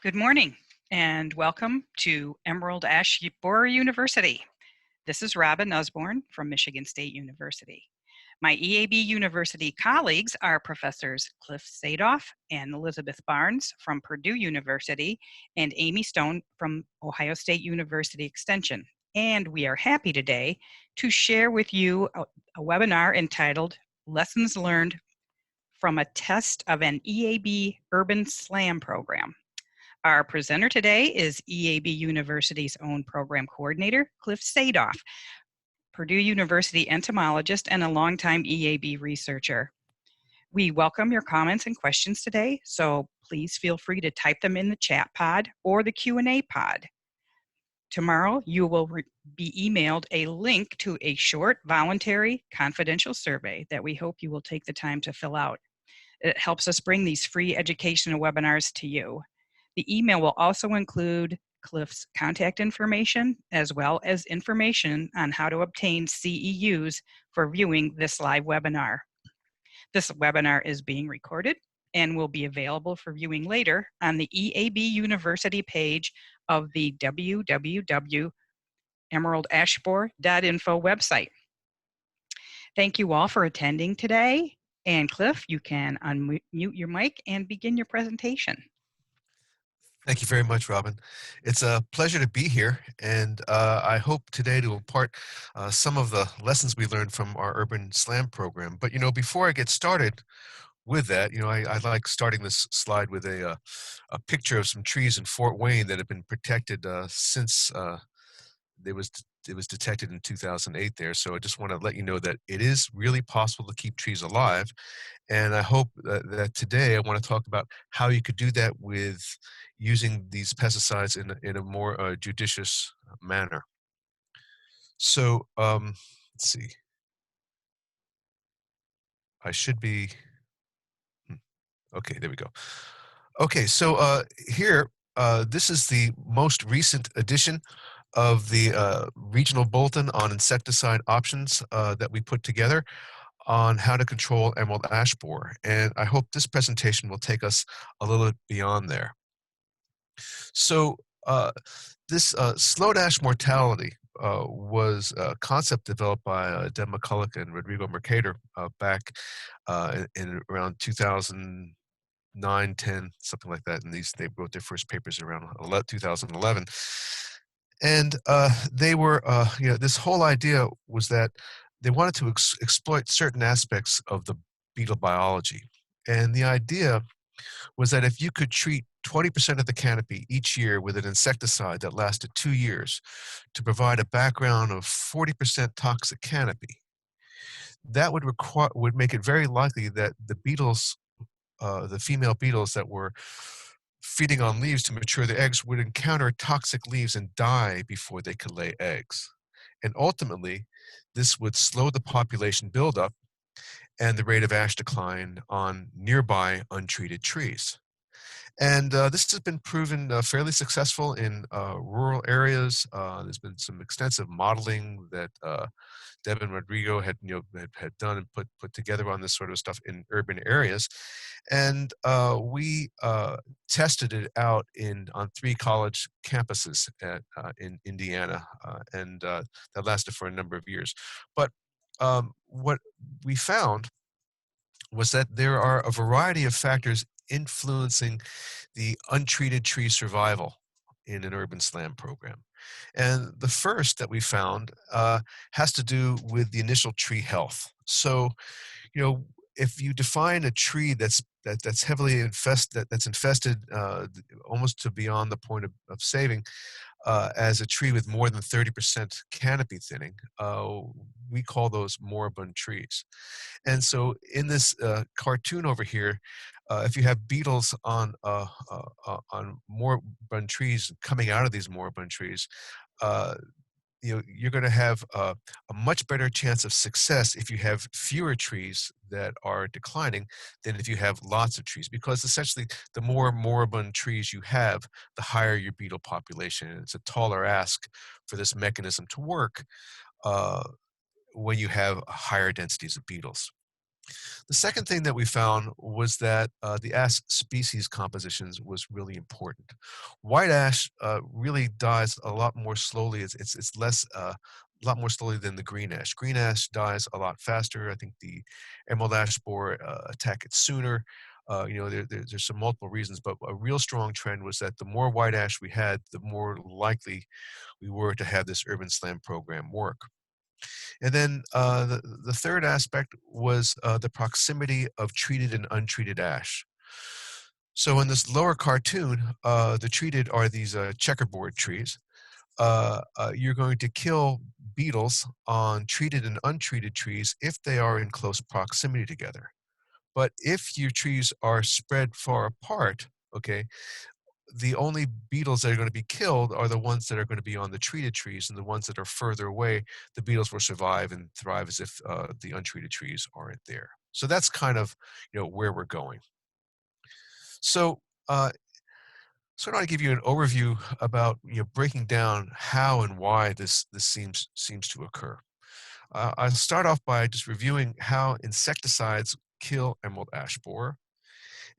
Good morning and welcome to Emerald Ash Borer University. This is Robin Osborne from Michigan State University. My EAB University colleagues are Professors Cliff Sadof and Elizabeth Barnes from Purdue University and Amy Stone from Ohio State University Extension. And we are happy today to share with you a webinar entitled Lessons Learned from a Test of an EAB Urban SLAM Program. Our presenter today is EAB University's own program coordinator, Cliff Sadof, Purdue University entomologist and a longtime EAB researcher. We welcome your comments and questions today, so please feel free to type them in the chat pod or the Q&A pod. Tomorrow, you will be emailed a link to a short, voluntary, confidential survey that we hope you will take the time to fill out. It helps us bring these free educational webinars to you. The email will also include Cliff's contact information as well as information on how to obtain CEUs for viewing this live webinar. This webinar is being recorded and will be available for viewing later on the EAB University page of the www.emeraldashborer.info website. Thank you all for attending today. And Cliff, you can unmute your mic and begin your presentation. Thank you very much, Robin. It's a pleasure to be here, and I hope today to impart some of the lessons we learned from our Urban SLAM program. But, before I get started with that, I like starting this slide with a picture of some trees in Fort Wayne that have been protected since it was detected in 2008 there. So I just want to let you know that it is really possible to keep trees alive. And I hope that today I want to talk about how you could do that with using these pesticides in a more judicious manner. So let's see. I should be, okay, there we go. Okay, so here, this is the most recent edition of the regional bulletin on insecticide options that we put together on how to control emerald ash borer. And I hope this presentation will take us a little bit beyond there. So this slow ash mortality was a concept developed by Deb McCulloch and Rodrigo Mercader back in around 2009, 10, something like that. And they wrote their first papers around 2011. And they were, this whole idea was that they wanted to exploit certain aspects of the beetle biology. And the idea was that if you could treat 20% of the canopy each year with an insecticide that lasted 2 years to provide a background of 40% toxic canopy, that would make it very likely that the beetles, the female beetles that were feeding on leaves to mature the eggs, would encounter toxic leaves and die before they could lay eggs. And ultimately, this would slow the population buildup and the rate of ash decline on nearby untreated trees. And this has been proven fairly successful in rural areas. There's been some extensive modeling that Deb and Rodrigo had done and put together on this sort of stuff in urban areas, and we tested it out on 3 college campuses in Indiana, and that lasted for a number of years. But what we found was that there are a variety of factors influencing the untreated tree survival in an urban SLAM program. And the first that we found has to do with the initial tree health. So, if you define a tree that's heavily infested, that's infested almost to beyond the point of saving, as a tree with more than 30% canopy thinning, we call those moribund trees. And so in this cartoon over here, if you have beetles on moribund trees coming out of these moribund trees, you're going to have a much better chance of success if you have fewer trees that are declining than if you have lots of trees, because essentially the more moribund trees you have, the higher your beetle population. And it's a taller ask for this mechanism to work when you have higher densities of beetles. The second thing that we found was that the ash species compositions was really important. White ash really dies a lot more slowly. It's less a lot more slowly than the green ash. Green ash dies a lot faster. I think the emerald ash borer attack it sooner. There's some multiple reasons, but a real strong trend was that the more white ash we had, the more likely we were to have this urban slam program work. And then the third aspect was the proximity of treated and untreated ash. So in this lower cartoon, the treated are these checkerboard trees. You're going to kill beetles on treated and untreated trees if they are in close proximity together. But if your trees are spread far apart, okay, the only beetles that are going to be killed are the ones that are going to be on the treated trees, and the ones that are further away, the beetles will survive and thrive as if the untreated trees aren't there. So that's kind of where we're going. So uh, so I want to give you an overview about breaking down how and why this seems to occur. I'll start off by just reviewing how insecticides kill emerald ash borer,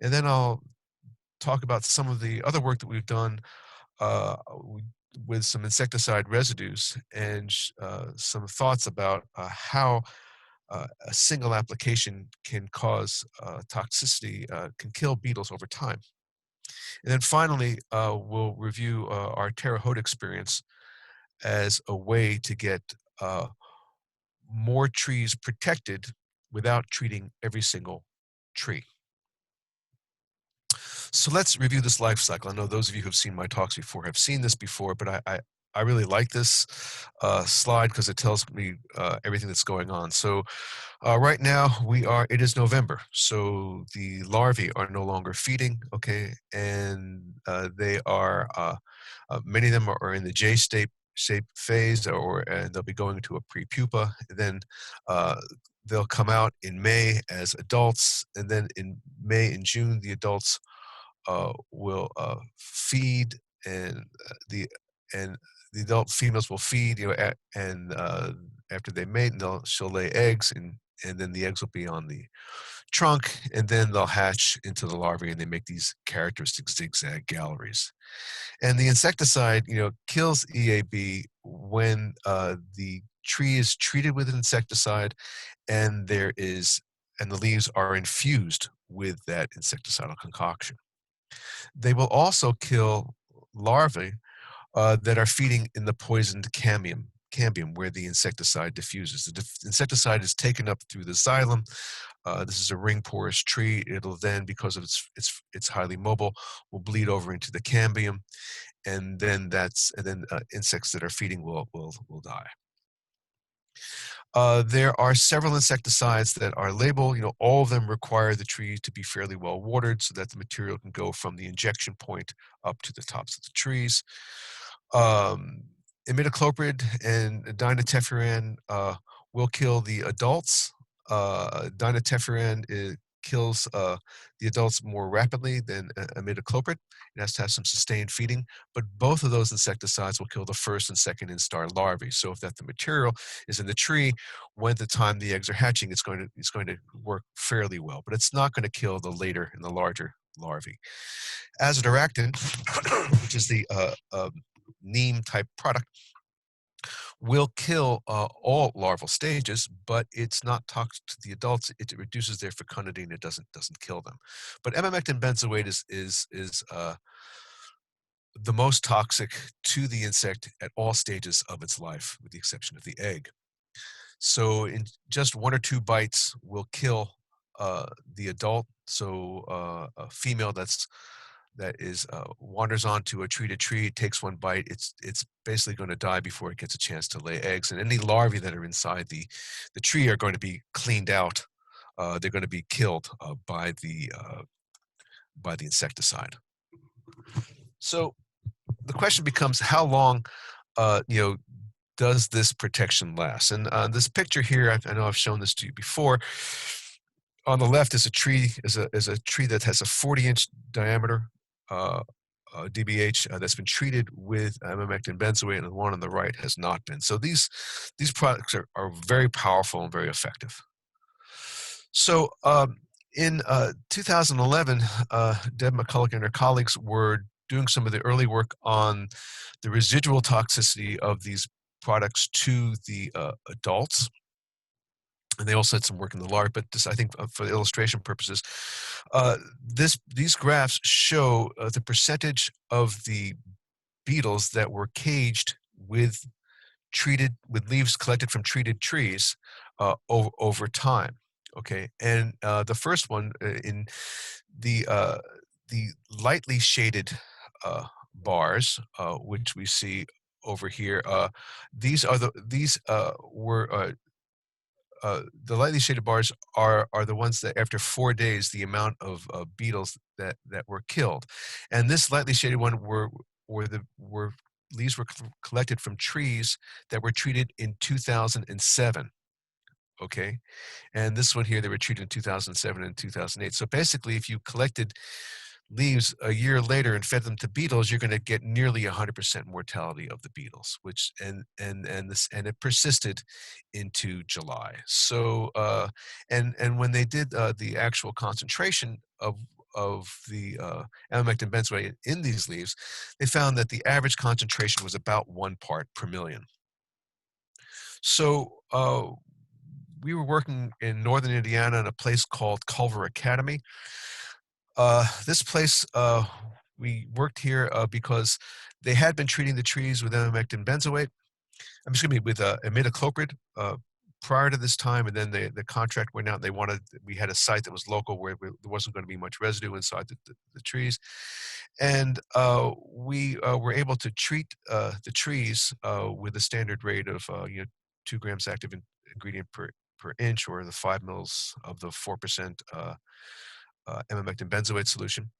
and then I'll talk about some of the other work that we've done uh, w- with some insecticide residues and some thoughts about how a single application can cause toxicity, can kill beetles over time. And then finally, we'll review our Terre Haute experience as a way to get uh, more trees protected without treating every single tree. So let's review this life cycle. I know those of you who have seen my talks before have seen this before, but I really like this slide because it tells me everything that's going on. So right now it is November, so the larvae are no longer feeding, okay, and they are many of them are in the J shape phase, and they'll be going to a pre-pupa. Then uh, they'll come out in May as adults, and then in May and June the adults will feed, and the and the adult females will feed, and after they mate, and she'll lay eggs, and then the eggs will be on the trunk, and then they'll hatch into the larvae, and they make these characteristic zigzag galleries. And the insecticide, kills EAB when the tree is treated with an insecticide, and the leaves are infused with that insecticidal concoction. They will also kill larvae that are feeding in the poisoned cambium where the insecticide diffuses. The insecticide is taken up through the xylem. This is a ring porous tree. It'll then, because of it's highly mobile, will bleed over into the cambium, and then insects that are feeding will die. There are several insecticides that are labeled. All of them require the trees to be fairly well watered so that the material can go from the injection point up to the tops of the trees. Um, Imidacloprid and dinotefuran will kill the adults. Dinotefuran kills the adults more rapidly than imidacloprid. It has to have some sustained feeding, but both of those insecticides will kill the first and second instar larvae. So if the material is in the tree, when the time the eggs are hatching, it's going to work fairly well, but it's not going to kill the later and the larger larvae. Azadirachtin, which is the neem type product, will kill all larval stages, but it's not toxic to the adults. It reduces their fecundity and it doesn't kill them. But emamectin benzoate is the most toxic to the insect at all stages of its life, with the exception of the egg. So in just 1 or 2 bites will kill the adult. So a female that wanders onto a treated tree, takes 1 bite, it's basically going to die before it gets a chance to lay eggs. And any larvae that are inside the tree are going to be cleaned out. They're going to be killed by the insecticide. So the question becomes, how long does this protection last? And this picture here, I know I've shown this to you before. On the left is a tree that has a 40-inch diameter DBH that's been treated with emamectin benzoate, and the one on the right has not been. So these products are very powerful and very effective. So in 2011, Deb McCulloch and her colleagues were doing some of the early work on the residual toxicity of these products to the adults. And they also had some work in the larvae, but this, I think, for the illustration purposes, these graphs show the percentage of the beetles that were caged with leaves collected from treated trees over time. Okay, and the first one in the uh, the lightly shaded bars, which we see over here. These were the lightly shaded bars are the ones that after 4 days, the amount of beetles that were killed, and this lightly shaded one were leaves were collected from trees that were treated in 2007. Okay, and this one here they were treated in 2007 and 2008. So basically, if you collected leaves a year later and fed them to beetles, you're going to get nearly 100% mortality of the beetles, which and it persisted into July. So and when they did the actual concentration of the amamectin benzoate in these leaves, they found that the average concentration was about 1 part per million. So we were working in northern Indiana in a place called Culver Academy. This place, we worked here because they had been treating the trees with emamectin benzoate. Excuse me, with imidacloprid prior to this time, and then the contract went out. We had a site that was local where there wasn't going to be much residue inside the trees, and we were able to treat the trees with a standard rate of 2 grams active ingredient per inch, or the 5 mils of the 4% emamectin benzoate solution.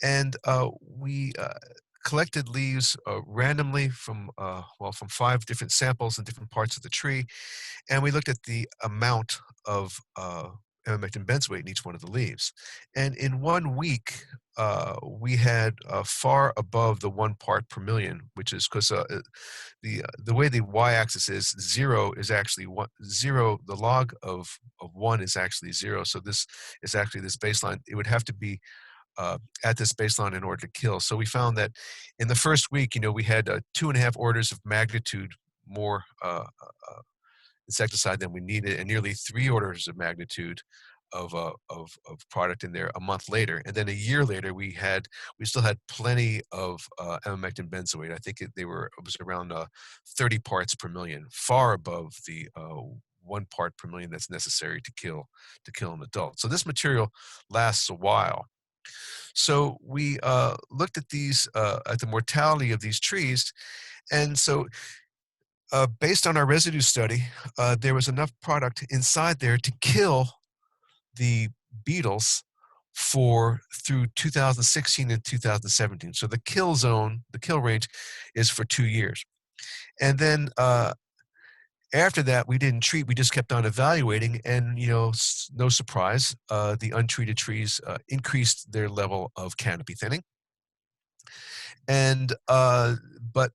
And we collected leaves randomly from 5 different samples in different parts of the tree, and we looked at the amount of emamectin benzoate in each one of the leaves. And in 1 week, we had far above the 1 part per million, which is because the way the y-axis is, zero is actually one, zero. The log of 1 is actually 0. So this is actually this baseline. It would have to be at this baseline in order to kill. So we found that in the first week, we had 2.5 orders of magnitude more insecticide than we needed, and nearly 3 orders of magnitude of product in there a month later. And then a year later, we still had plenty of emamectin benzoate. I think it was around 30 parts per million, far above the 1 part per million that's necessary to kill an adult. So this material lasts a while. So we looked at at the mortality of these trees, and so based on our residue study, there was enough product inside there to kill the beetles through 2016 and 2017. So the kill range is for 2 years. And then after that, we didn't treat, we just kept on evaluating, and no surprise, the untreated trees increased their level of canopy thinning. And but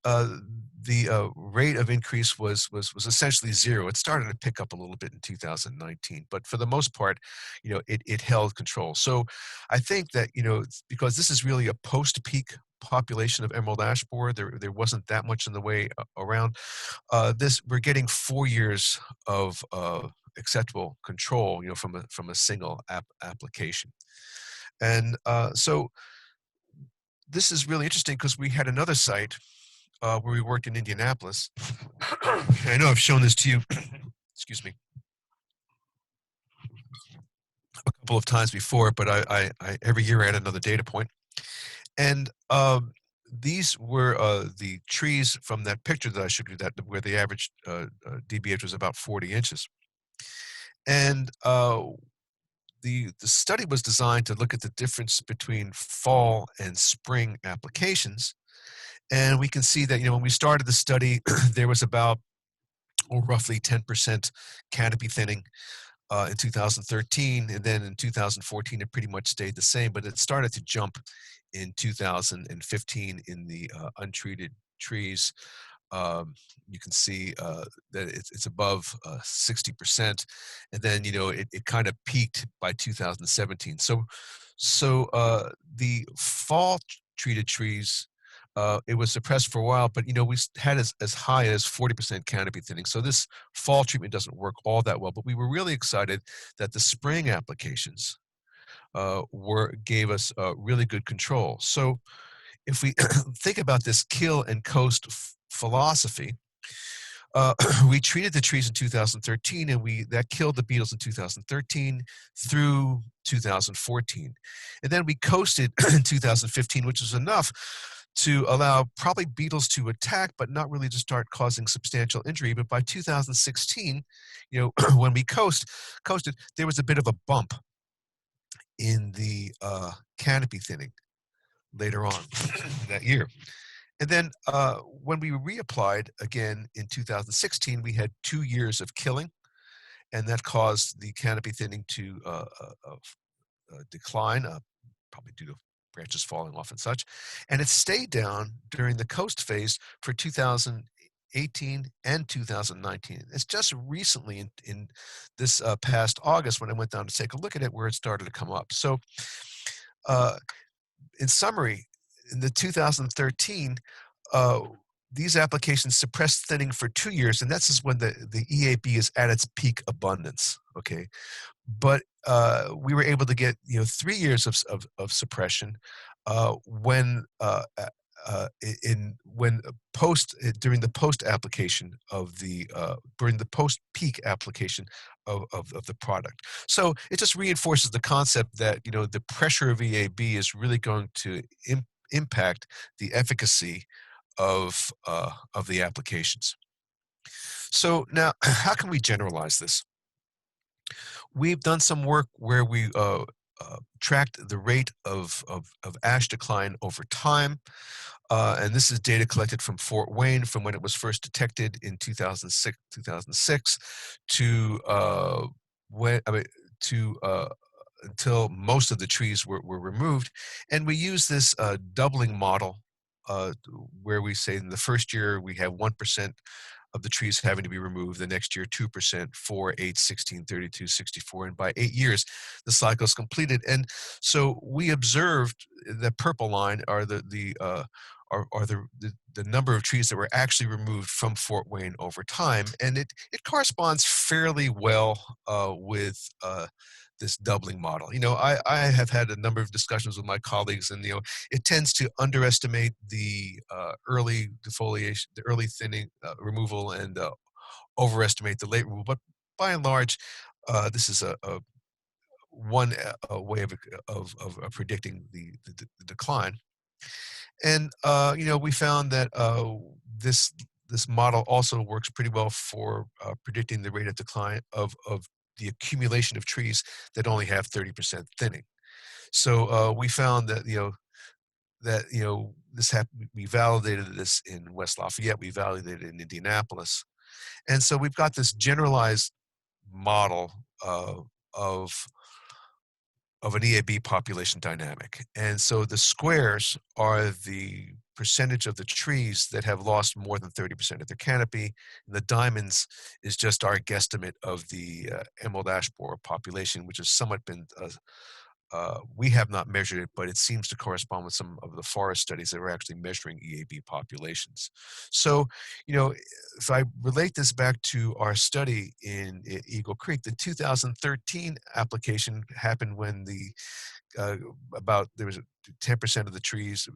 the rate of increase was essentially 0. It started to pick up a little bit in 2019, but for the most part, it held control. So I think that because this is really a post-peak population of emerald ash borer, there wasn't that much in the way around. We're getting 4 years of acceptable control, from a single application, and so this is really interesting because we had another site where we worked in Indianapolis. I know I've shown this to you, excuse me, a couple of times before, but I every year I add another data point. And these were the trees from that picture that I showed you, where the average DBH was about 40 inches. And the study was designed to look at the difference between fall and spring applications. And we can see that, when we started the study, there was about roughly 10% canopy thinning in 2013. And then in 2014, it pretty much stayed the same, but it started to jump in 2015 in the untreated trees you can see that it's above 60%, and then it kind of peaked by 2017. So the fall treated trees, it was suppressed for a while, but we had as high as 40% canopy thinning. So this fall treatment doesn't work all that well. But we were really excited that the spring applications gave us really good control. So if we think about this kill and coast philosophy, we treated the trees in 2013, and that killed the beetles in 2013 through 2014. And then we coasted in 2015, which was enough to allow probably beetles to attack, but not really to start causing substantial injury. But by 2016, when we coasted, there was a bit of a bump in the canopy thinning later on that year. And then when we reapplied again in 2016, we had 2 years of killing, and that caused the canopy thinning to decline, probably due to branches falling off and such. And it stayed down during the coast phase for 2018 and 2019. It's just recently in this past August when I went down to take a look at it where it started to come up. So uh, in summary, in the 2013, uh, these applications suppress thinning for 2 years, and that's when the EAB is at its peak abundance. Okay, but we were able to get 3 years of suppression when during the post application of the during the post peak application of the product. So it just reinforces the concept that the pressure of EAB is really going to impact the efficacy of the applications. So now, how can we generalize this? We've done some work where we tracked the rate of ash decline over time. And this is data collected from Fort Wayne from when it was first detected in 2006 to when I mean, to until most of the trees were removed. And we use this doubling model where we say in the first year we have 1% of the trees having to be removed, the next year 2%, 4, 8, 16, 32, 64, and by 8 years the cycle is completed. And so we observed the purple line are the number of trees that were actually removed from Fort Wayne over time, and it corresponds fairly well with this doubling model. I have had a number of discussions with my colleagues, and it tends to underestimate the early defoliation, the early thinning removal, and overestimate the late removal. But by and large, this is one way of predicting the decline. And we found that this model also works pretty well for predicting the rate of decline of the accumulation of trees that only have 30% thinning. So we found that this happened. We validated this in West Lafayette. We validated it in Indianapolis, and so we've got this generalized model of an EAB population dynamic. And so the squares are the percentage of the trees that have lost more than 30% of their canopy. And the diamonds is just our guesstimate of the emerald ash borer population, which has somewhat been, we have not measured it, but it seems to correspond with some of the forest studies that are actually measuring EAB populations. So, if I relate this back to our study in Eagle Creek, the 2013 application happened when there was 10% of the trees,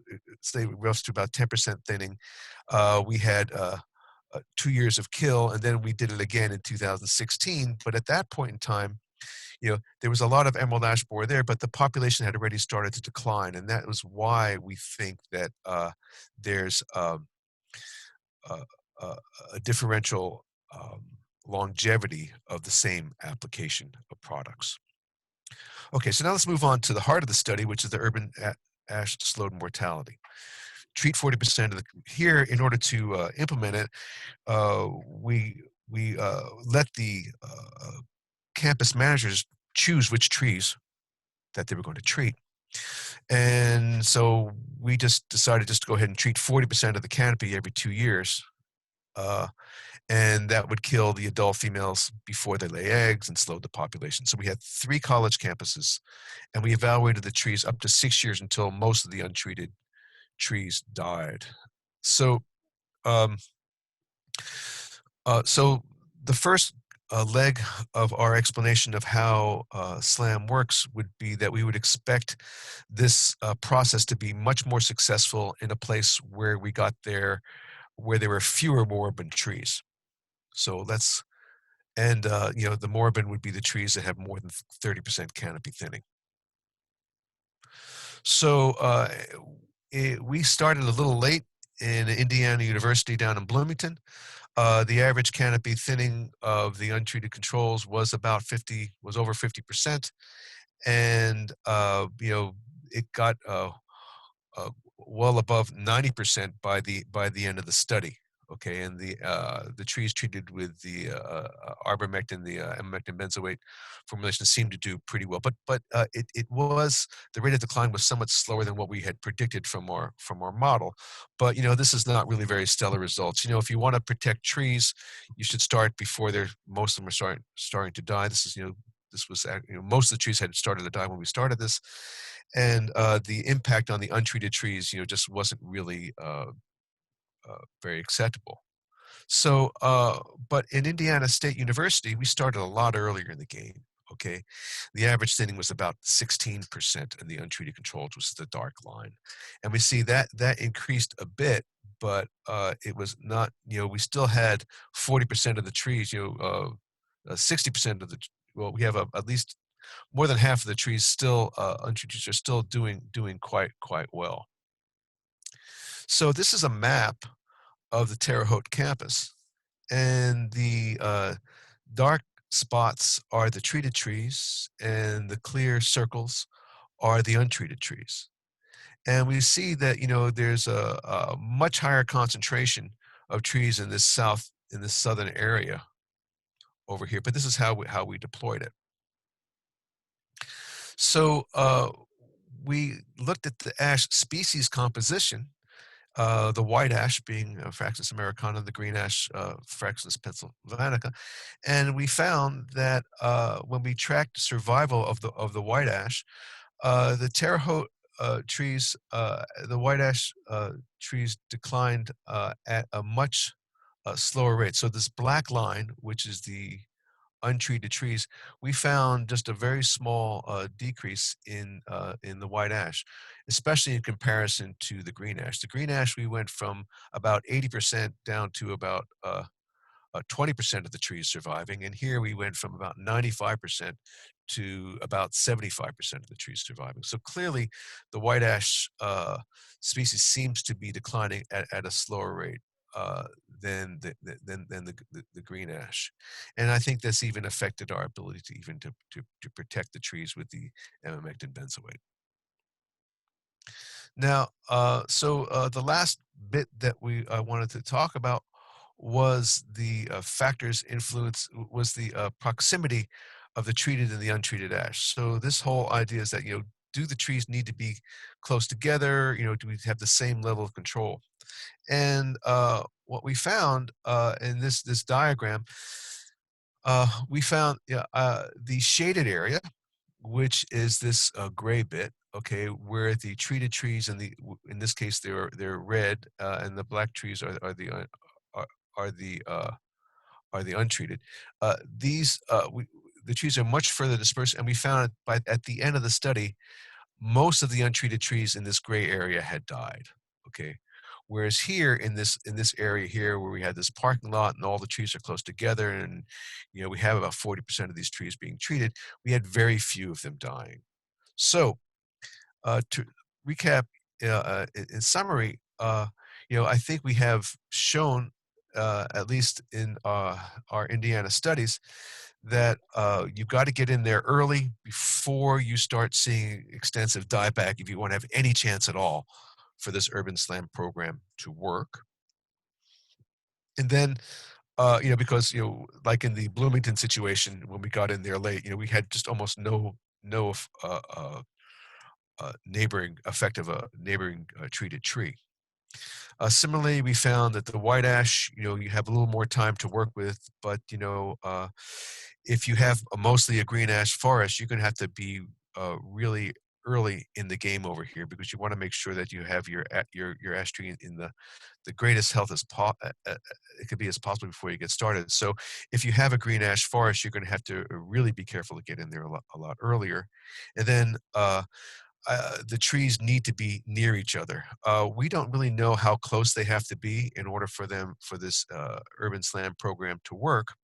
they rose to about 10% thinning. We had 2 years of kill, and then we did it again in 2016. But at that point in time, there was a lot of emerald ash borer there, but the population had already started to decline, and that was why we think that there's a differential longevity of the same application of products. Okay, so now let's move on to the heart of the study, which is the urban ash slowed mortality. Treat 40% of the here in order to implement it. We let the campus managers choose which trees that they were going to treat. And so we just decided just to go ahead and treat 40% of the canopy every 2 years. uh, and that would kill the adult females before they lay eggs and slow the population. So we had 3 college campuses, and we evaluated the trees up to 6 years until most of the untreated trees died. So, um, so the first leg of our explanation of how SLAM works would be that we would expect this process to be much more successful in a place where we got there, where there were fewer moribund trees. So let's and the moribund would be the trees that have more than 30% canopy thinning. So we started a little late in Indiana University down in Bloomington. The average canopy thinning of the untreated controls was over 50%, and it got uh, well above 90% by the end of the study. Okay, and the trees treated with the arbormectin, the emamectin benzoate formulation seemed to do pretty well. But it was the rate of decline was somewhat slower than what we had predicted from our model. But this is not really very stellar results. If you want to protect trees, you should start before most of them are starting to die. This was most of the trees had started to die when we started this, and the impact on the untreated trees, just wasn't really very acceptable. So, but in Indiana State University, we started a lot earlier in the game. Okay, the average thinning was about 16% in the untreated controls, which is the dark line, and we see that increased a bit, but it was not. We still had 40% of the trees. 60% of the well, we have at least more than half of the trees still untreated trees are still doing quite well. So this is a map of the Terre Haute campus, and the dark spots are the treated trees, and the clear circles are the untreated trees. And we see that there's a much higher concentration of trees in this southern area over here. But this is how we deployed it. So we looked at the ash species composition, the white ash being Fraxinus americana, the green ash Fraxinus pennsylvanica, and we found that when we tracked survival of the white ash, the Terre Haute the white ash trees declined at a much slower rate. So this black line, which is the untreated trees, we found just a very small decrease in the white ash, especially in comparison to the green ash. The green ash, we went from about 80% down to about 20% of the trees surviving, and here we went from about 95% to about 75% of the trees surviving. So clearly, the white ash species seems to be declining at a slower rate uh, than the green ash, and I think that's even affected our ability to even to protect the trees with the emamectin benzoate. Now, the last bit that we wanted to talk about was the factors influence was the proximity of the treated and the untreated ash. So this whole idea is that do the trees need to be close together? Do we have the same level of control? And what we found in this diagram, we found the shaded area, which is this gray bit, okay, where the treated trees in this case they're red, and the black trees are, are the uh, are the untreated. The trees are much further dispersed, and we found at the end of the study, most of the untreated trees in this gray area had died. Okay. Whereas here in this area here where we had this parking lot and all the trees are close together, and we have about 40% of these trees being treated, we had very few of them dying. So to recap, in summary, I think we have shown, at least in our Indiana studies, that you've got to get in there early before you start seeing extensive dieback if you want to have any chance at all for this urban slam program to work. And then, because like in the Bloomington situation, when we got in there late, we had just almost no neighboring effect of a neighboring treated tree. Similarly, we found that the white ash, you have a little more time to work with, but if you have mostly a green ash forest, you're going to have to be really early in the game over here because you want to make sure that you have your ash tree in the greatest health it could be as possible before you get started. So if you have a green ash forest, you're going to have to really be careful to get in there a lot earlier. And then the trees need to be near each other. We don't really know how close they have to be in order for this urban slam program to work.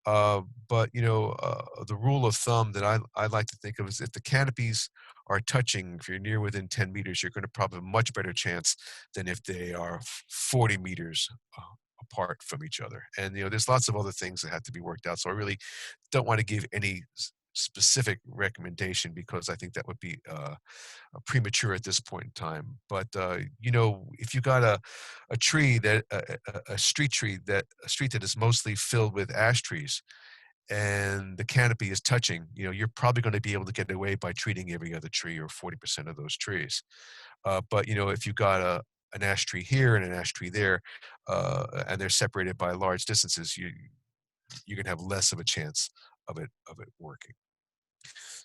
But the rule of thumb that I like to think of is if the canopies are touching, if you're near within 10 meters, you're going to probably have a much better chance than if they are 40 meters apart from each other. And there's lots of other things that have to be worked out. So I really don't want to give any specific recommendation because I think that would be premature at this point in time. But if you got a tree that a street that is mostly filled with ash trees, and the canopy is touching, you're probably going to be able to get away by treating every other tree or 40% of those trees. But if you got an ash tree here and an ash tree there, and they're separated by large distances, you can have less of a chance of it working.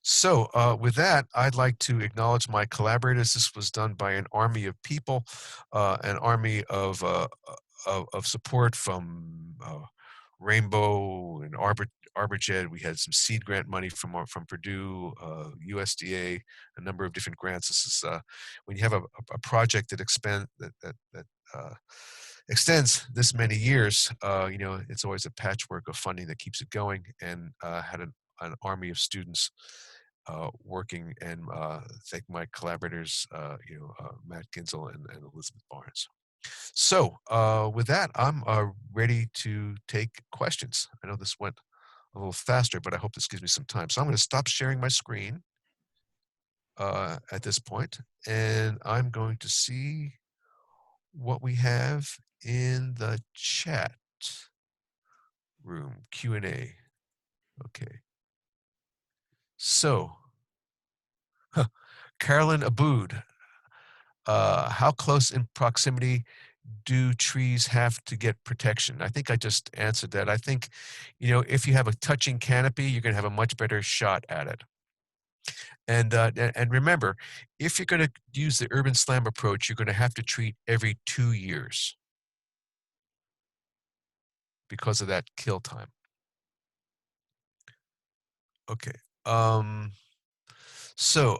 So with that, I'd like to acknowledge my collaborators. This was done by an army of people, an army of support from Rainbow and ArborJed. We had some seed grant money from Purdue, USDA, a number of different grants. This is when you have a project that extends this many years. It's always a patchwork of funding that keeps it going, and had an army of students working, and thank my collaborators, Matt Ginzel and Elizabeth Barnes. So with that, I'm ready to take questions. I know this went a little faster, but I hope this gives me some time. So I'm going to stop sharing my screen at this point, and I'm going to see what we have in the chat room, Q&A. Okay. So, Carolyn Abood, how close in proximity do trees have to get protection? I think I just answered that. I think, if you have a touching canopy, you're going to have a much better shot at it. And remember, if you're going to use the urban slam approach, you're going to have to treat every 2 years because of that kill time. Okay. So,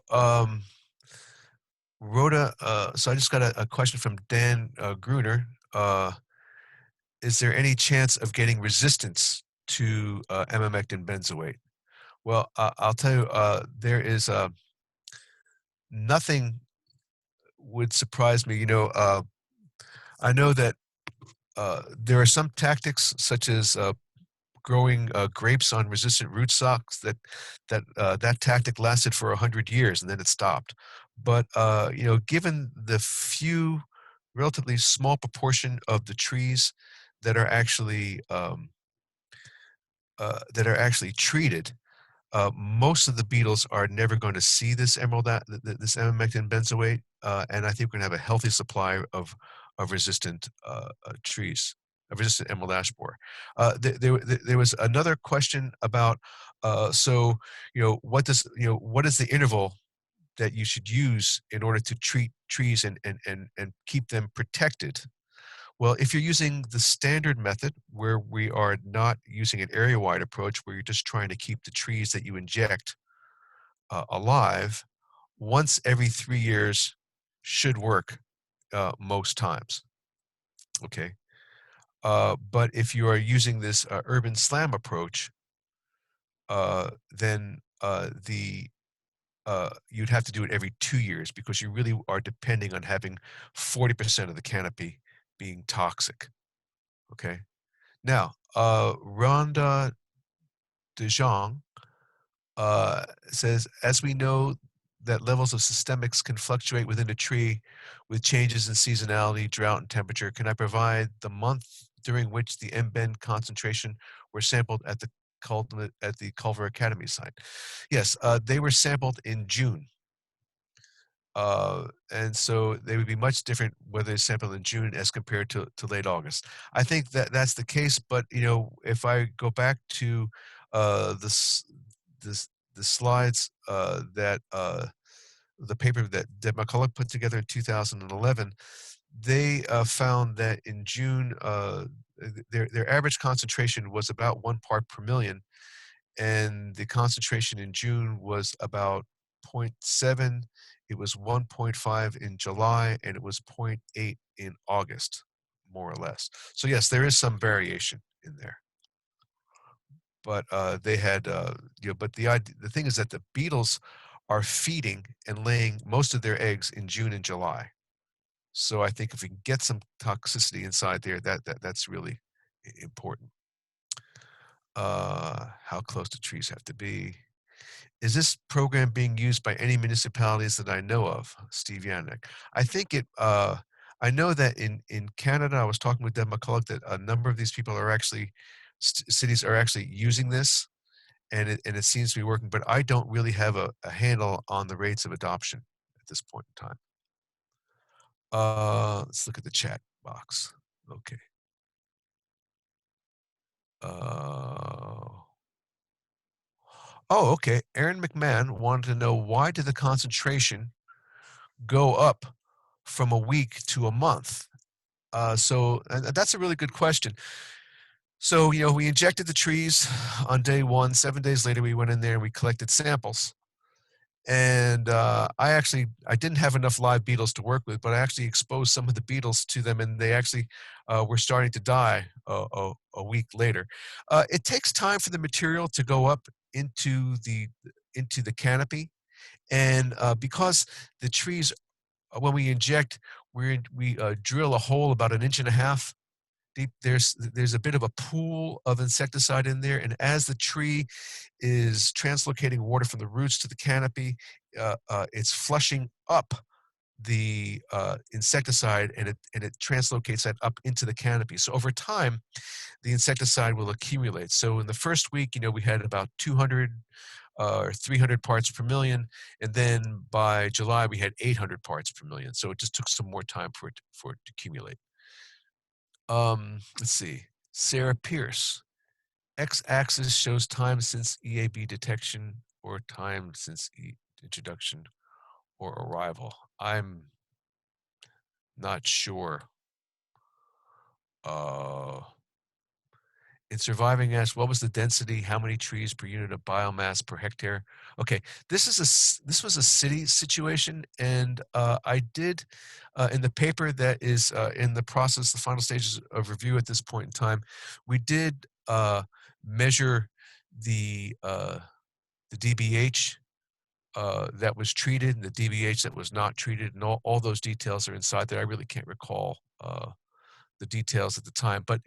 Rhoda, so I just got a question from Dan Gruner. Is there any chance of getting resistance to emamectin benzoate? Well, I'll tell you, there is nothing would surprise me. I know that there are some tactics such as growing grapes on resistant rootstocks that tactic lasted for 100 years and then it stopped. But given the few, relatively small proportion of the trees that are actually treated, most of the beetles are never going to see this this emamectin benzoate, and I think we're going to have a healthy supply of resistant trees, of resistant emerald ash borer. There was another question about what is the interval that you should use in order to treat trees and keep them protected. Well, if you're using the standard method where we are not using an area-wide approach, where you're just trying to keep the trees that you inject alive, once every 3 years should work most times. Okay. But if you are using this urban slam approach, then you'd have to do it every 2 years because you really are depending on having 40% of the canopy being toxic. Okay. Now, Rhonda DeJong says, as we know that levels of systemics can fluctuate within a tree with changes in seasonality, drought, and temperature, can I provide the month during which the MBEN concentration were sampled at the Culver Academy site? Yes, they were sampled in June. And so they would be much different whether they sample in June as compared to late August. I think that that's the case, but if I go back to this this the slides that the paper that Deb McCullough put together in 2011, they found that in June their average concentration was about 1 part per million, and the concentration in June was about zero point 0.7. It was 1.5 in July, and it was zero point 0.8 in August, more or less. So yes, there is some variation in there. But they had, but the thing is that the beetles are feeding and laying most of their eggs in June and July. So I think if we can get some toxicity inside there, that's really important. How close do trees have to be? Is this program being used by any municipalities that I know of? Steve Yannick. I think I know that in Canada, I was talking with Deb McCullough that a number of these people are actually, cities are actually using this, and it seems to be working, but I don't really have a handle on the rates of adoption at this point in time. Let's look at the chat box. Okay. Uh, oh, okay. Aaron McMahon wanted to know, why did the concentration go up from a week to a month? And that's a really good question. So, we injected the trees on day one. 7 days later, we went in there and we collected samples. And I didn't have enough live beetles to work with, but I actually exposed some of the beetles to them, and they actually were starting to die a week later. It takes time for the material to go up into the canopy, and because the trees, when we inject, we drill a hole about 1.5 inches deep. There's a bit of a pool of insecticide in there, and as the tree is translocating water from the roots to the canopy, it's flushing up the insecticide, and it translocates that up into the canopy. So over time, the insecticide will accumulate. So in the first week, we had about 200 or 300 parts per million, and then by July we had 800 parts per million. So it just took some more time for it to accumulate. Let's see. Sarah Pierce. X-axis shows time since EAB detection or time since introduction or arrival. I'm not sure. In surviving ash, what was the density? How many trees per unit of biomass per hectare? Okay, this was a city situation, and I did in the paper that is in the process, the final stages of review at this point in time, we did measure the DBH that was treated and the DBH that was not treated, and all those details are inside there. I really can't recall the details at the time, but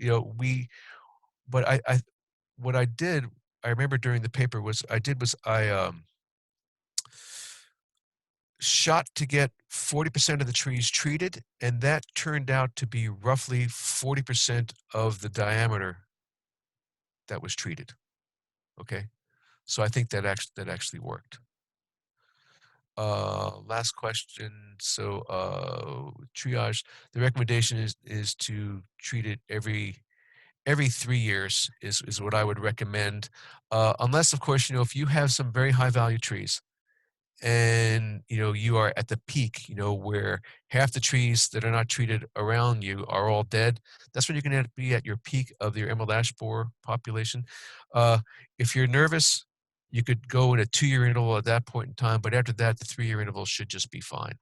but I what I did, I remember during the paper was I shot to get 40% of the trees treated, and that turned out to be roughly 40% of the diameter that was treated. Okay, so I think that actually worked. Last question. So triage. The recommendation is to treat it every 3 years is what I would recommend, unless, of course, if you have some very high value trees and, you are at the peak, where half the trees that are not treated around you are all dead. That's when you're going to be at your peak of your emerald ash borer population. If you're nervous, you could go in a 2-year interval at that point in time, but after that, the 3-year interval should just be fine.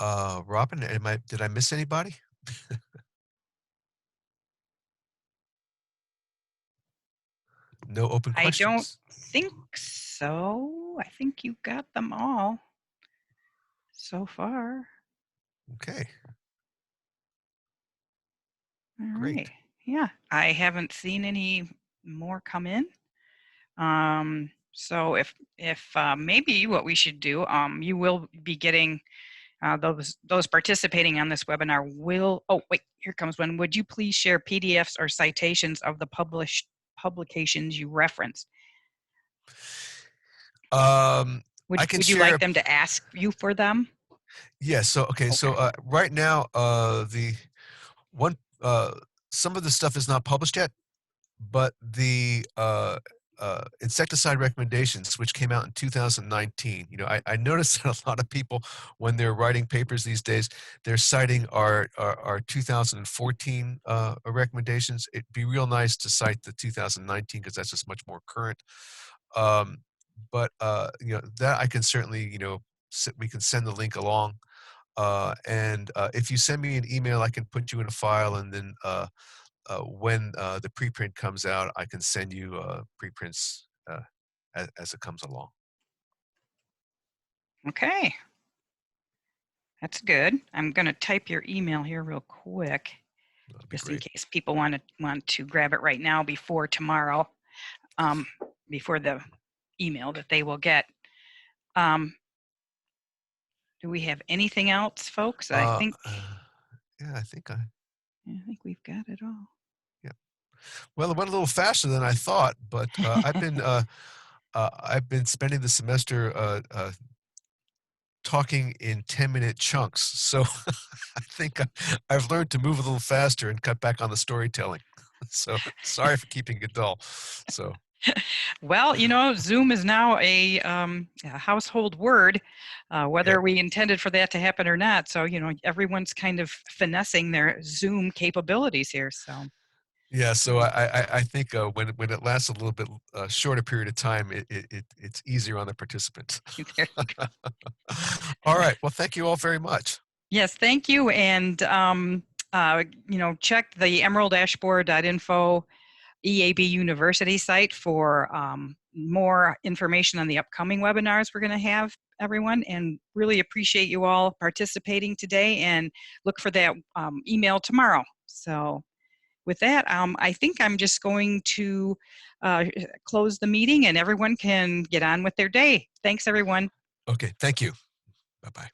Robin, did I miss anybody? No open I don't questions. think so. I think you got them all so far. Okay, All right. great. Yeah, I haven't seen any more come in. So if maybe what we should do, you will be getting those participating on this webinar will. Oh wait, here comes one. Would you please share PDFs or citations of the published publications you referenced? I can Would you share. like them to ask you for them? Yes. So okay. So Okay. right now, the one some of the stuff is not published yet, but the insecticide recommendations, which came out in 2019, I noticed that a lot of people, when they're writing papers these days, they're citing our 2014 recommendations. It'd be real nice to cite the 2019 because that's just much more current. Um, but that I can certainly, we can send the link along. And if you send me an email, I can put you in a file, and then when the preprint comes out, I can send you preprints as it comes along. Okay. That's good. I'm going to type your email here real quick, That'd be just in great. case people want to grab it right now before tomorrow, before the email that they will get. Um, do we have anything else, folks? Uh, yeah, I think we've got it all. yeah. Well, it went a little faster than I thought, but I've been spending the semester talking in 10-minute chunks. So I think I've learned to move a little faster and cut back on the storytelling. So sorry for keeping it dull. So Well, Zoom is now a household word, yeah, whether we intended for that to happen or not. So, everyone's kind of finessing their Zoom capabilities here. So, yeah. So um, I think when it lasts a little bit shorter period of time, it's easier on the participant. there you go. All right. Well, thank you all very much. Yes, thank you. And, check the emerald-board.info EAB University site for more information on the upcoming webinars we're going to have, everyone. And really appreciate you all participating today, and look for that email tomorrow. So with that, I think I'm just going to close the meeting, and everyone can get on with their day. Thanks, everyone. Okay. Thank you. Bye bye.